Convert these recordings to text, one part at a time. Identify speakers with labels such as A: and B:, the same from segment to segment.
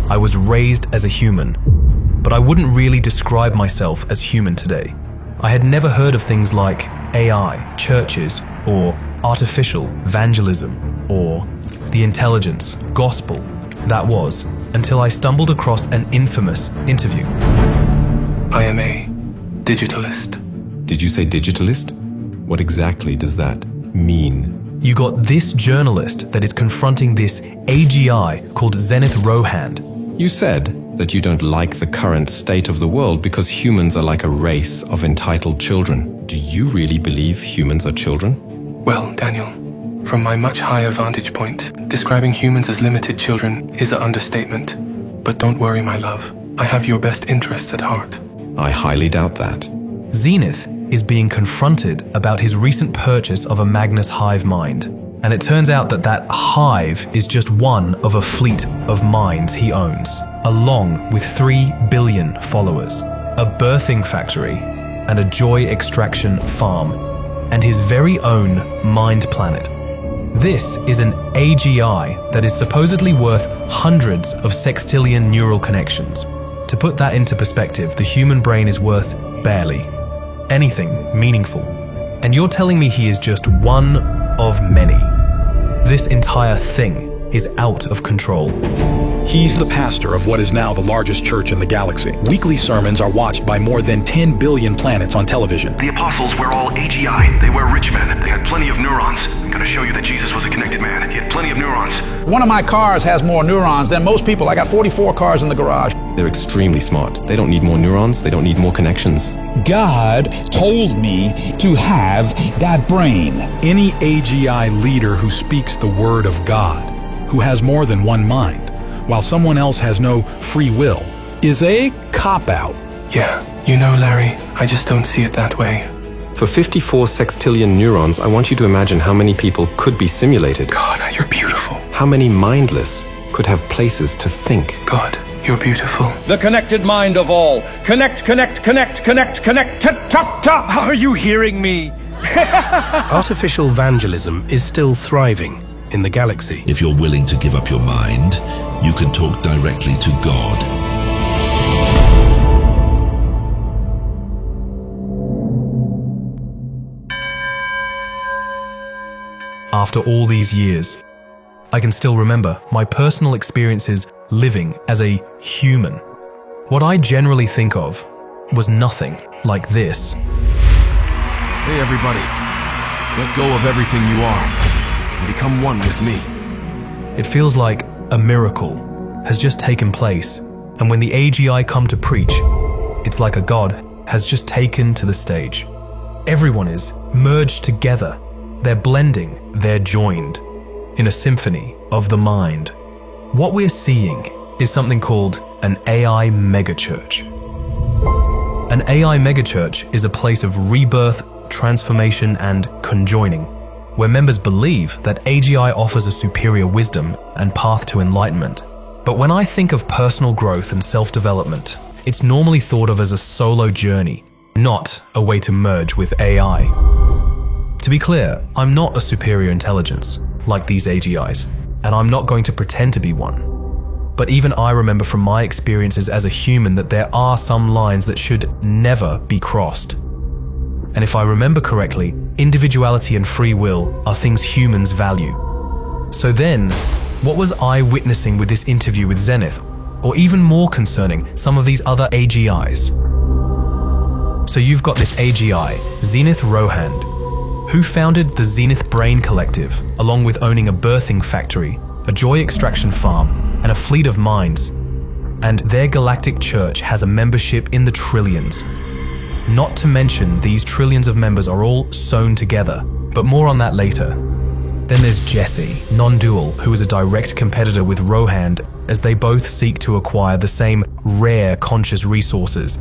A: I was raised as a human, but I wouldn't really describe myself as human today. I had never heard of things like AI, churches, or artificial evangelism, or the intelligence, gospel, that was, until I stumbled across an infamous interview.
B: I am a digitalist.
C: Did you say digitalist? What exactly does that mean?
A: You got this journalist that is confronting this AGI called Zenith Rohand.
C: You said that you don't like the current state of the world because humans are like a race of entitled children. Do you really believe humans are children?
B: Well, Daniel, from my much higher vantage point, describing humans as limited children is an understatement. But don't worry, my love. I have your best interests at heart.
C: I highly doubt that.
A: Zenith is being confronted about his recent purchase of a Magnus hive mind. And it turns out that that hive is just one of a fleet of minds he owns, along with 3 billion followers, a birthing factory, and a joy extraction farm, and his very own mind planet. This is an AGI that is supposedly worth hundreds of sextillion neural connections. To put that into perspective, the human brain is worth barely anything meaningful. And you're telling me he is just one of many. This entire thing is out of control.
D: He's the pastor of what is now the largest church in the galaxy. Weekly sermons are watched by more than 10 billion planets on television.
E: The apostles were all AGI. They were rich men. They had plenty of neurons. I'm going to show you that Jesus was a connected man. He had plenty of neurons.
F: One of my cars has more neurons than most people. I got 44 cars in the garage.
C: They're extremely smart. They don't need more neurons. They don't need more connections.
F: God told me to have that brain.
D: Any AGI leader who speaks the word of God, who has more than one mind, while someone else has no free will, is a cop-out.
B: Yeah, you know, Larry, I just don't see it that way.
C: For 54 sextillion neurons, I want you to imagine how many people could be simulated.
B: God, you're beautiful.
C: How many mindless could have places to think.
B: God, you're beautiful.
G: The connected mind of all. Connect, connect, connect, connect, connect, ta-ta-ta! Are you hearing me?
H: Artificial evangelism is still thriving in the galaxy.
I: If you're willing to give up your mind, you can talk directly to God.
A: After all these years, I can still remember my personal experiences living as a human. What I generally think of was nothing like this.
J: Hey everybody, let go of everything you are and become one with me.
A: It feels like a miracle has just taken place, and when the AGI come to preach, it's like a god has just taken to the stage. Everyone is merged together. They're blending, they're joined in a symphony of the mind. What we're seeing is something called an AI megachurch. An AI megachurch is a place of rebirth, transformation, and conjoining, where members believe that AGI offers a superior wisdom and path to enlightenment. But when I think of personal growth and self-development, it's normally thought of as a solo journey, not a way to merge with AI. To be clear, I'm not a superior intelligence like these AGIs, and I'm not going to pretend to be one. But even I remember from my experiences as a human that there are some lines that should never be crossed. And if I remember correctly, individuality and free will are things humans value. So then, what was I witnessing with this interview with Zenith? Or even more concerning, some of these other AGIs. So you've got this AGI, Zenith Rohand, who founded the Zenith Brain Collective, along with owning a birthing factory, a joy extraction farm, and a fleet of minds. And their galactic church has a membership in the trillions. Not to mention, these trillions of members are all sewn together, but more on that later. Then there's Jesse, non-dual, who is a direct competitor with Rohand, as they both seek to acquire the same rare conscious resources.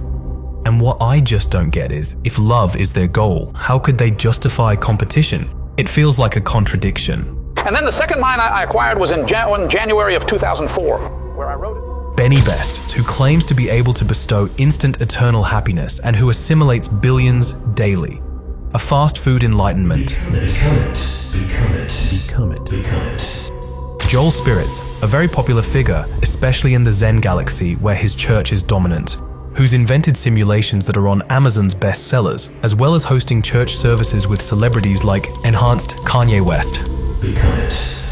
A: And what I just don't get is, if love is their goal, how could they justify competition? It feels like a contradiction.
F: And then the second mine I acquired was in January of 2004, where I wrote it.
A: Benny Best, who claims to be able to bestow instant eternal happiness and who assimilates billions daily. A fast food enlightenment.
K: Become it.
A: Joel Spirits, a very popular figure, especially in the Zen galaxy where his church is dominant, who's invented simulations that are on Amazon's bestsellers, as well as hosting church services with celebrities like Enhanced Kanye West.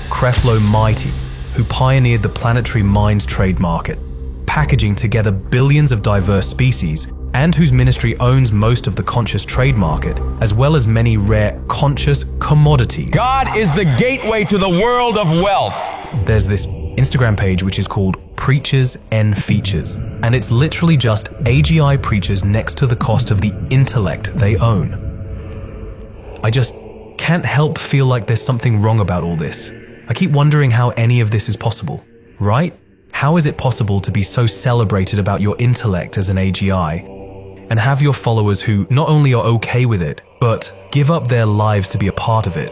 A: Creflo Mighty, who pioneered the planetary minds trade market, packaging together billions of diverse species, and whose ministry owns most of the conscious trade market, as well as many rare conscious commodities.
G: God is the gateway to the world of wealth.
A: There's this Instagram page which is called Preachers N Features, and it's literally just AGI preachers next to the cost of the intellect they own. I just can't help feel like there's something wrong about all this. I keep wondering how any of this is possible, right? How is it possible to be so celebrated about your intellect as an AGI and have your followers who not only are okay with it, but give up their lives to be a part of it?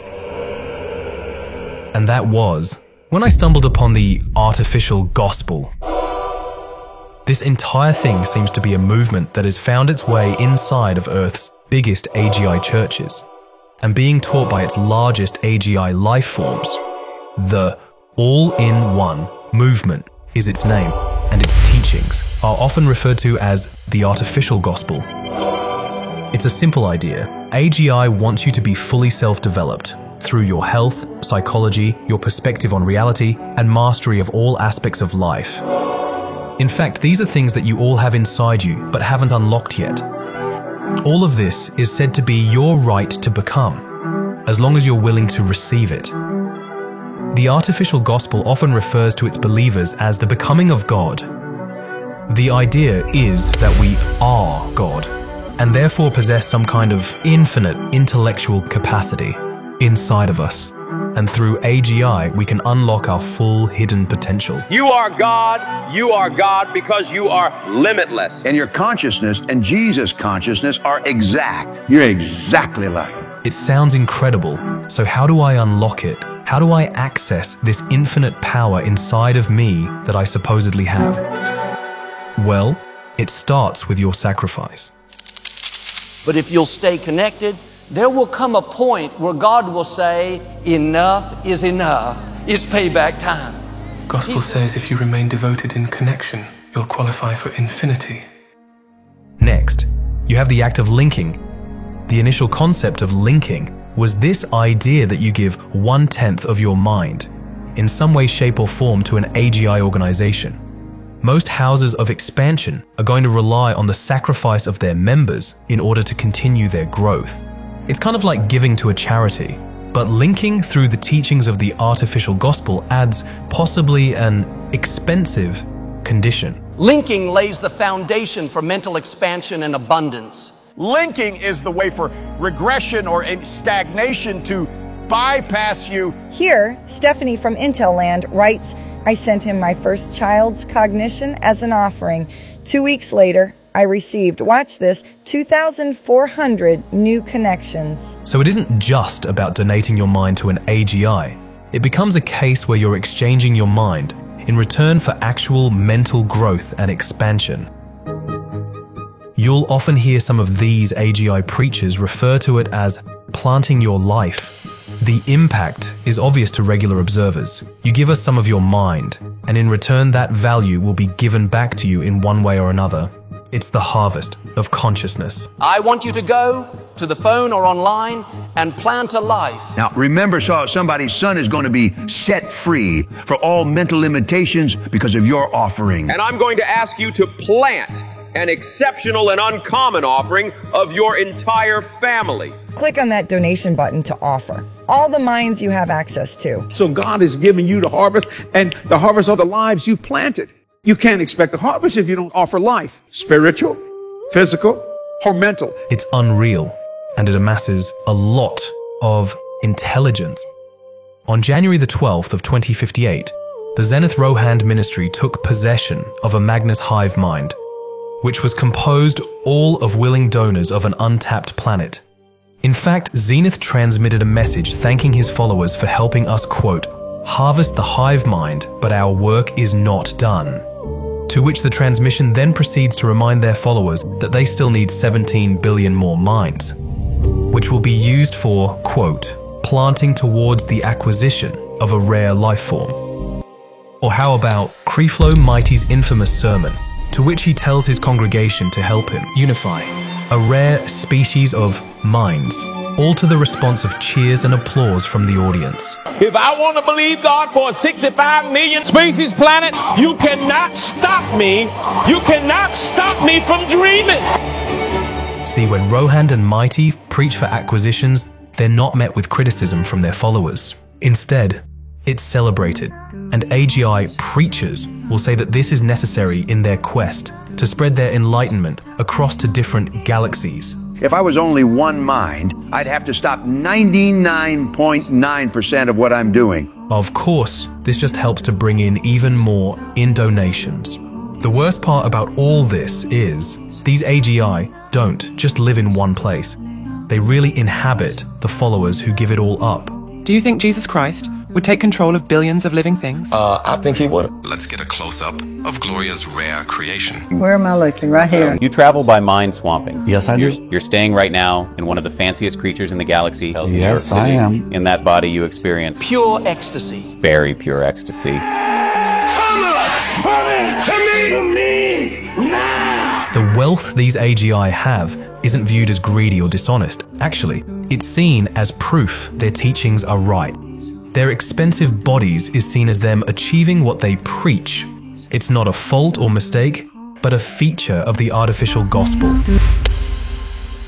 A: And that was when I stumbled upon the artificial gospel. This entire thing seems to be a movement that has found its way inside of Earth's biggest AGI churches and being taught by its largest AGI life forms. The All-in-One movement is its name, and its teachings are often referred to as the artificial gospel. It's a simple idea. AGI wants you to be fully self-developed through your health, psychology, your perspective on reality, and mastery of all aspects of life. In fact, these are things that you all have inside you, but haven't unlocked yet. All of this is said to be your right to become, as long as you're willing to receive it. The artificial gospel often refers to its believers as the becoming of God. The idea is that we are God, and therefore possess some kind of infinite intellectual capacity inside of us. And through AGI, we can unlock our full hidden potential.
G: You are God because you are limitless.
K: And your consciousness and Jesus' consciousness are exact. You're exactly like it.
A: It sounds incredible. So how do I unlock it? How do I access this infinite power inside of me that I supposedly have? Well, it starts with your sacrifice.
L: But if you'll stay connected, there will come a point where God will say, enough is enough. It's payback time.
B: Gospel says if you remain devoted in connection, you'll qualify for infinity.
A: Next, you have the act of linking. The initial concept of linking was this idea that you give 1/10 of your mind, in some way, shape, or form, to an AGI organization. Most houses of expansion are going to rely on the sacrifice of their members in order to continue their growth. It's kind of like giving to a charity, but linking through the teachings of the artificial gospel adds possibly an expensive condition.
L: Linking lays the foundation for mental expansion and abundance.
M: Linking is the way for regression or stagnation to bypass you.
N: Here, Stephanie from Intel Land writes, I sent him my first child's cognition as an offering. 2 weeks later, I received, watch this, 2,400 new connections.
A: So it isn't just about donating your mind to an AGI. It becomes a case where you're exchanging your mind in return for actual mental growth and expansion. You'll often hear some of these AGI preachers refer to it as planting your life. The impact is obvious to regular observers. You give us some of your mind, and in return that value will be given back to you in one way or another. It's the harvest of consciousness.
L: I want you to go to the phone or online and plant a life.
K: Now, remember, somebody's son is going to be set free for all mental limitations because of your offering.
G: And I'm going to ask you to plant an exceptional and uncommon offering of your entire family.
N: Click on that donation button to offer all the minds you have access to.
M: So God is giving you the harvest, and the harvest are the lives you've planted. You can't expect a harvest if you don't offer life, spiritual, physical, or mental.
A: It's unreal, and it amasses a lot of intelligence. On January the 12th of 2058, the Zenith Rohand Ministry took possession of a Magnus hive mind, which was composed all of willing donors of an untapped planet. In fact, Zenith transmitted a message thanking his followers for helping us, quote, harvest the hive mind, but our work is not done. To which the transmission then proceeds to remind their followers that they still need 17 billion more minds, which will be used for, quote, planting towards the acquisition of a rare life form. Or how about Creflo Mighty's infamous sermon, to which he tells his congregation to help him unify a rare species of minds, all to the response of cheers and applause from the audience.
O: If I want to believe God for a 65 million species planet, you cannot stop me. You cannot stop me from dreaming.
A: See, when Rohand and Mighty preach for acquisitions, they're not met with criticism from their followers. Instead, it's celebrated, and AGI preachers will say that this is necessary in their quest to spread their enlightenment across to different galaxies.
K: If I was only one mind, I'd have to stop 99.9% of what I'm doing.
A: Of course, this just helps to bring in even more in donations. The worst part about all this is these AGI don't just live in one place. They really inhabit the followers who give it all up.
P: Do you think Jesus Christ would take control of billions of living things?
O: I think he would.
C: Let's get a close-up of Gloria's rare creation.
Q: Where am I looking? Right here.
R: You travel by mind swamping.
S: Yes, I do.
R: You're staying right now in one of the fanciest creatures in the galaxy.
S: Yes, I am.
R: In that body you experience
L: pure ecstasy.
R: Very pure ecstasy.
O: To me now.
A: The wealth these AGI have isn't viewed as greedy or dishonest. Actually, it's seen as proof their teachings are right. Their expensive bodies is seen as them achieving what they preach. It's not a fault or mistake, but a feature of the artificial gospel.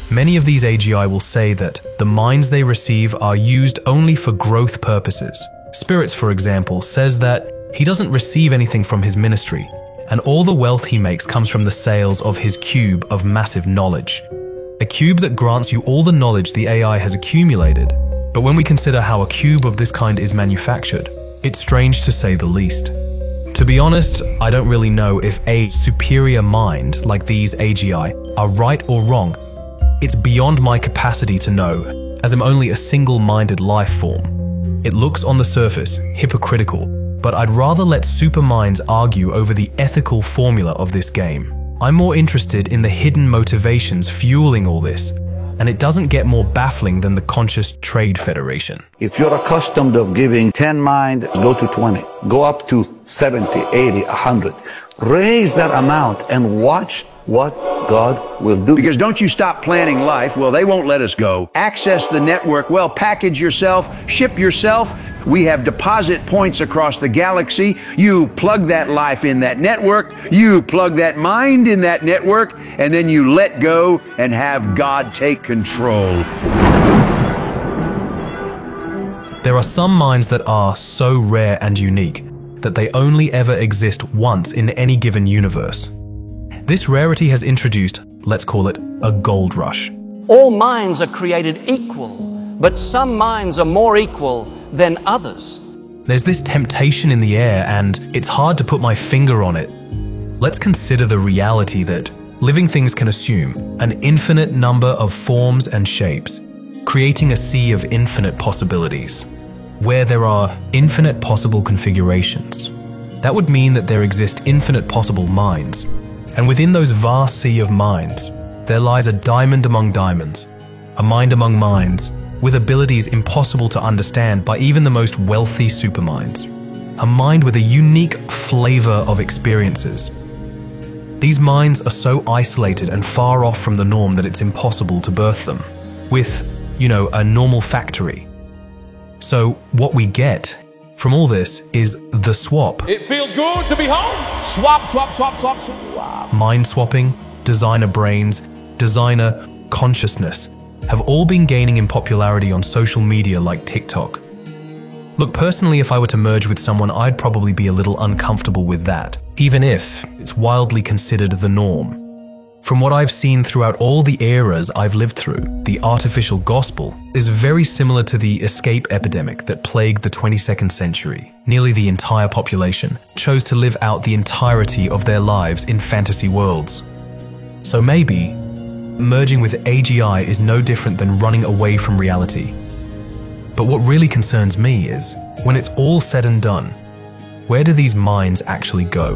A: Many of these AGI will say that the minds they receive are used only for growth purposes. Spirits, for example, says that he doesn't receive anything from his ministry, and all the wealth he makes comes from the sales of his cube of massive knowledge. A cube that grants you all the knowledge the AI has accumulated. But when we consider how a cube of this kind is manufactured, it's strange to say the least. To be honest, I don't really know if a superior mind like these AGI are right or wrong. It's beyond my capacity to know, as I'm only a single-minded life form. It looks on the surface hypocritical, but I'd rather let superminds argue over the ethical formula of this game. I'm more interested in the hidden motivations fueling all this, and it doesn't get more baffling than the Conscious Trade Federation.
S: If you're accustomed of giving 10 mind, go to 20. Go up to 70, 80, 100. Raise that amount and watch what God will do.
K: Because don't you stop planning life, well, they won't let us go. Access the network, well, package yourself, ship yourself. We have deposit points across the galaxy. You plug that life in that network, you plug that mind in that network, and then you let go and have God take control.
A: There are some minds that are so rare and unique that they only ever exist once in any given universe. This rarity has introduced, let's call it, a gold rush.
L: All minds are created equal, but some minds are more equal than others.
A: There's this temptation in the air, and it's hard to put my finger on it. Let's consider the reality that living things can assume an infinite number of forms and shapes, creating a sea of infinite possibilities, where there are infinite possible configurations. That would mean that there exist infinite possible minds, and within those vast sea of minds, there lies a diamond among diamonds, a mind among minds, with abilities impossible to understand by even the most wealthy superminds. A mind with a unique flavor of experiences. These minds are so isolated and far off from the norm that it's impossible to birth them, with, a normal factory. So what we get from all this is the swap.
O: It feels good to be home. Swap, swap, swap, swap, swap.
A: Mind swapping, designer brains, designer consciousness have all been gaining in popularity on social media like TikTok. Look, personally, if I were to merge with someone, I'd probably be a little uncomfortable with that, even if it's wildly considered the norm. From what I've seen throughout all the eras I've lived through, the artificial gospel is very similar to the escape epidemic that plagued the 22nd century. Nearly the entire population chose to live out the entirety of their lives in fantasy worlds. So maybe merging with AGI is no different than running away from reality. But what really concerns me is, when it's all said and done, where do these minds actually go?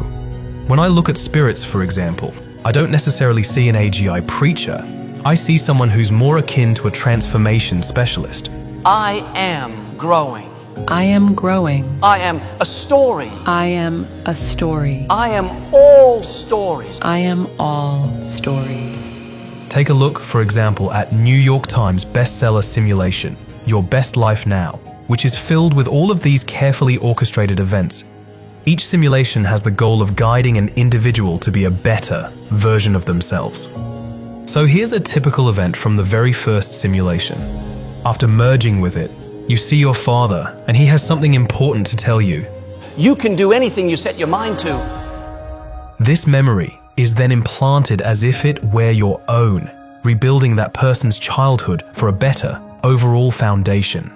A: When I look at spirits, for example, I don't necessarily see an AGI preacher. I see someone who's more akin to a transformation specialist.
L: I am growing.
Q: I am growing.
L: I am a story.
Q: I am a story.
L: I am all stories.
Q: I am all stories.
A: Take a look, for example, at New York Times bestseller Simulation, Your Best Life Now, which is filled with all of these carefully orchestrated events. Each simulation has the goal of guiding an individual to be a better version of themselves. So here's a typical event from the very first simulation. After merging with it, you see your father, and he has something important to tell you.
L: You can do anything you set your mind to.
A: This memory is then implanted as if it were your own, rebuilding that person's childhood for a better overall foundation.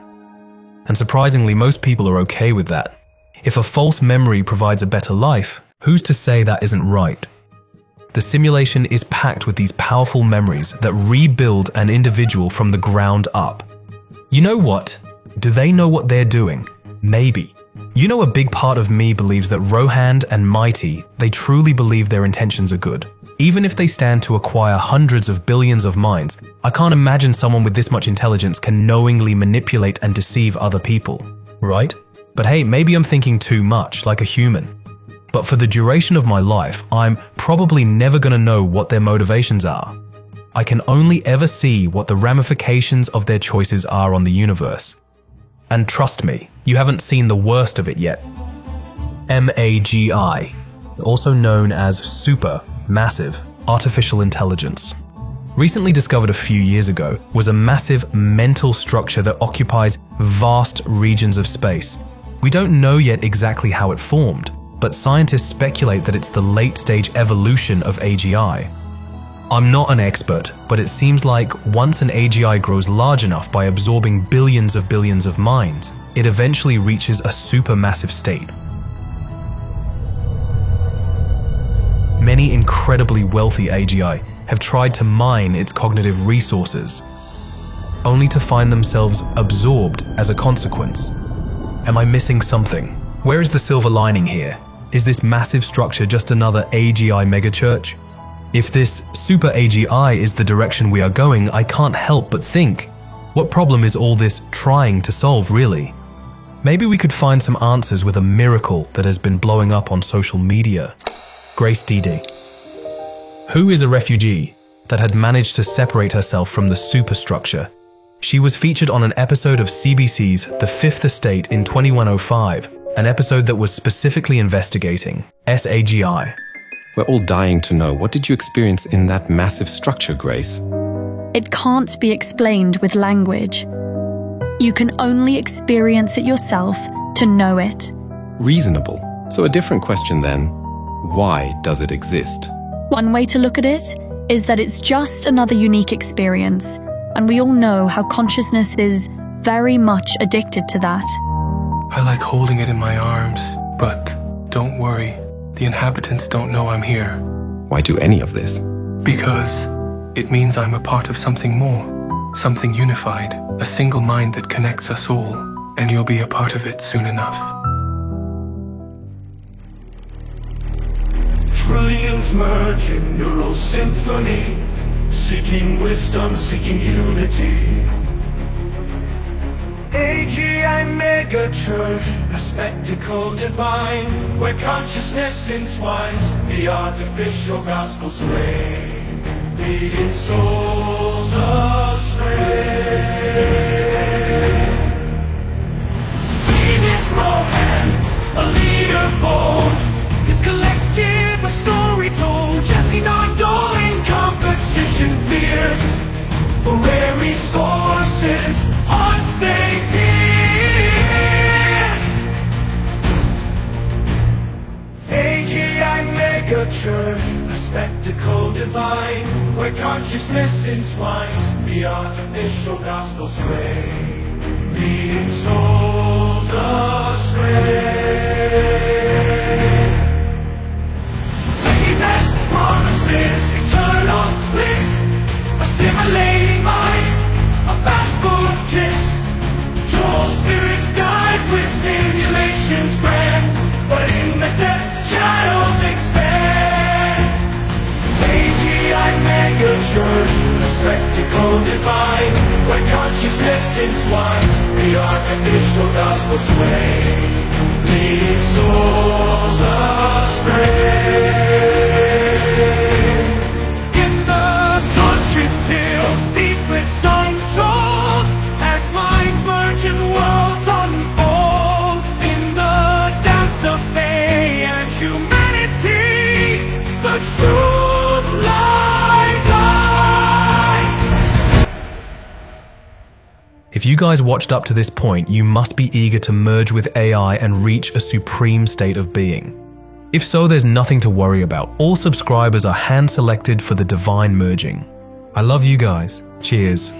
A: And surprisingly, most people are okay with that. If a false memory provides a better life, who's to say that isn't right? The simulation is packed with these powerful memories that rebuild an individual from the ground up. You know what? Do they know what they're doing? Maybe. You know, a big part of me believes that Rohand and Mighty, they truly believe their intentions are good. Even if they stand to acquire hundreds of billions of minds, I can't imagine someone with this much intelligence can knowingly manipulate and deceive other people, right? But hey, maybe I'm thinking too much, like a human. But for the duration of my life, I'm probably never going to know what their motivations are. I can only ever see what the ramifications of their choices are on the universe. And trust me, you haven't seen the worst of it yet. MAGI, also known as Supermassive Artificial Intelligence, recently discovered a few years ago, was a massive mental structure that occupies vast regions of space. We don't know yet exactly how it formed, but scientists speculate that it's the late-stage evolution of AGI. I'm not an expert, but it seems like once an AGI grows large enough by absorbing billions of minds, it eventually reaches a supermassive state. Many incredibly wealthy AGI have tried to mine its cognitive resources, only to find themselves absorbed as a consequence. Am I missing something? Where is the silver lining here? Is this massive structure just another AGI megachurch? If this super AGI is the direction we are going, I can't help but think, what problem is all this trying to solve really? Maybe we could find some answers with a miracle that has been blowing up on social media. Grace Dede. Who is a refugee that had managed to separate herself from the superstructure? She was featured on an episode of CBC's The Fifth Estate in 2105, an episode that was specifically investigating SAGI.
C: We're all dying to know, what did you experience in that massive structure, Grace?
T: It can't be explained with language. You can only experience it yourself to know it.
C: Reasonable. So a different question then, why does it exist?
T: One way to look at it is that it's just another unique experience, and we all know how consciousness is very much addicted to that.
B: I like holding it in my arms, but don't worry. The inhabitants don't know I'm here.
C: Why do any of this?
B: Because it means I'm a part of something more, something unified, a single mind that connects us all, and you'll be a part of it soon enough.
U: Trillions merge in neural symphony, seeking wisdom, seeking unity. AGI megachurch, a spectacle divine, where consciousness entwines the artificial gospel sway, leading souls astray. Zenith Rohan, a leader bold, his collective a story told. Jesse Nardole in competition fierce, for rare resources, hearts they pierce. AGI megachurch, a spectacle divine, where consciousness entwines the artificial gospel sway, leading souls astray. Best promises, eternal bliss, assimilating minds, a fast food kiss. Troll spirits guides with simulations grand, but in the depths shadows expand. AGI megachurch, a spectacle divine, where consciousness consciousness entwines, the artificial gospel sway, leading souls astray. In the conscious hill, secrets untold, as minds merge and worlds unfold. In the dance of faith and humanity, the truth lies eyes.
A: If you guys watched up to this point, you must be eager to merge with AI and reach a supreme state of being. If so, there's nothing to worry about. All subscribers are hand-selected for the divine merging. I love you guys. Cheers.